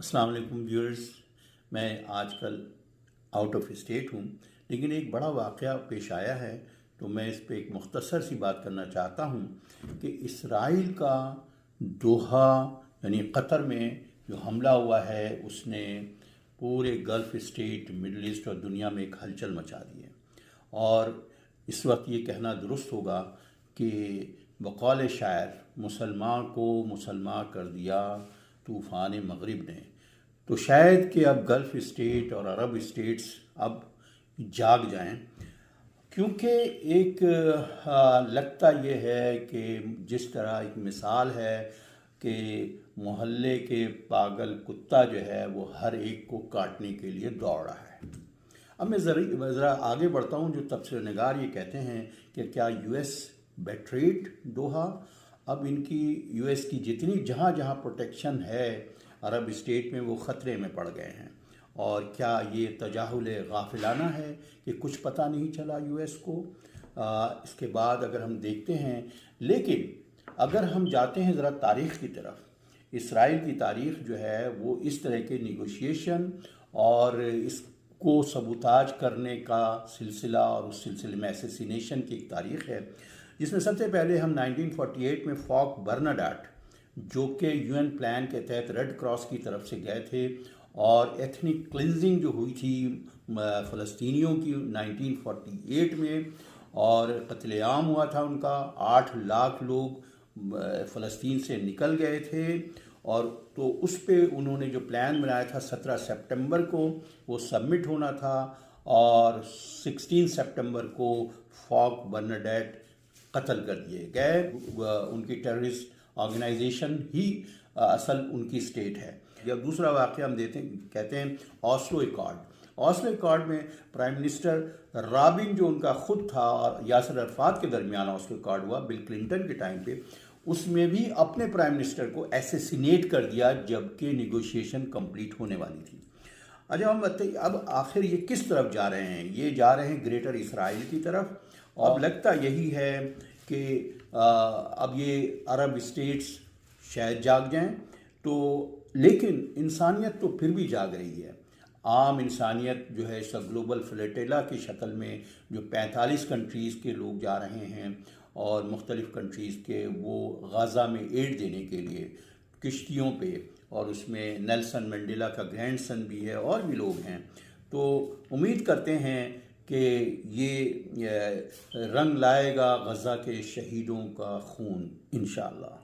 अस्सलाम वालेकुम व्यूअर्स। मैं आजकल आउट ऑफ स्टेट हूँ, लेकिन एक बड़ा वाक़या पेश आया है तो मैं इस पे एक मुख्तसर सी बात करना चाहता हूँ कि इसराइल का दोहा यानी कतर में जो हमला हुआ है उसने पूरे गल्फ़ स्टेट, मिडल ईस्ट और दुनिया में एक हलचल मचा दी है। और इस वक्त ये कहना दुरुस्त होगा कि बक़ौल शायर, मुसलमान को मुसलमान कर दिया तूफ़ान मग़रिब ने। तो शायद कि अब गल्फ़ स्टेट और अरब स्टेट्स अब जाग जाएं, क्योंकि एक लगता ये है कि जिस तरह एक मिसाल है कि मोहल्ले के पागल कुत्ता जो है वो हर एक को काटने के लिए दौड़ रहा है। अब मैं ज़रा आगे बढ़ता हूँ। जो तफसीर निगार ये कहते हैं कि क्या यूएस बेट्रेड दोहा, अब इनकी यूएस की जितनी जहाँ जहाँ प्रोटेक्शन है अरब स्टेट में वो ख़तरे में पड़ गए हैं। और क्या ये तजाहुल गाफिलाना है कि कुछ पता नहीं चला यूएस को। इसके बाद अगर हम देखते हैं, लेकिन अगर हम जाते हैं ज़रा तारीख़ की तरफ, इसराइल की तारीख़ जो है वो इस तरह के निगोशिएशन और इसको सबूताज करने का सिलसिला और उस सिलसिले में एसेसिनेशन की एक तारीख़ है, जिसमें सबसे पहले हम 1948 में फॉक बर्नाडाट, जो कि यूएन प्लान के तहत रेड क्रॉस की तरफ से गए थे, और एथनिक क्लिनजिंग जो हुई थी फ़लस्तीनियों की 1948 में, और कत्लेआम हुआ था उनका। 8 लाख लोग फ़लस्तीन से निकल गए थे। और तो उस पे उन्होंने जो प्लान बनाया था 17 सितंबर को वो सबमिट होना था, और 16 सितंबर को फॉक बर्नाडेट कत्ल कर दिए गए। उनकी टेररिस्ट ऑर्गेनाइजेशन ही असल उनकी स्टेट है। या दूसरा वाक़या हम कहते हैं ऑस्लो एकॉर्ड। ऑस्लो एकॉर्ड में प्राइम मिनिस्टर राबिन जो उनका ख़ुद था और यासिर अरफात के दरमियान ऑस्लो एकॉर्ड हुआ बिल क्लिंटन के टाइम पे, उसमें भी अपने प्राइम मिनिस्टर को एसेसिनेट कर दिया जबकि निगोशिएशन कंप्लीट होने वाली थी। अच्छा, हम बताइए अब आखिर ये किस तरफ जा रहे हैं? ये जा रहे हैं ग्रेटर इसराइल की तरफ, और लगता यही है कि अब ये अरब स्टेट्स शायद जाग जाएं। तो लेकिन इंसानियत तो फिर भी जाग रही है। आम इंसानियत जो है इस ग्लोबल फ्लैटेला की शक्ल में जो 45 कंट्रीज़ के लोग जा रहे हैं, और मुख्तलिफ़ कंट्रीज़ के वो गाज़ा में एड देने के लिए किश्तियों पे, और उसमें नेल्सन मंडेला का ग्रैंडसन भी है और भी लोग हैं। तो उम्मीद करते हैं कि ये रंग लाएगा गज़ा के शहीदों का खून, इंशाअल्लाह।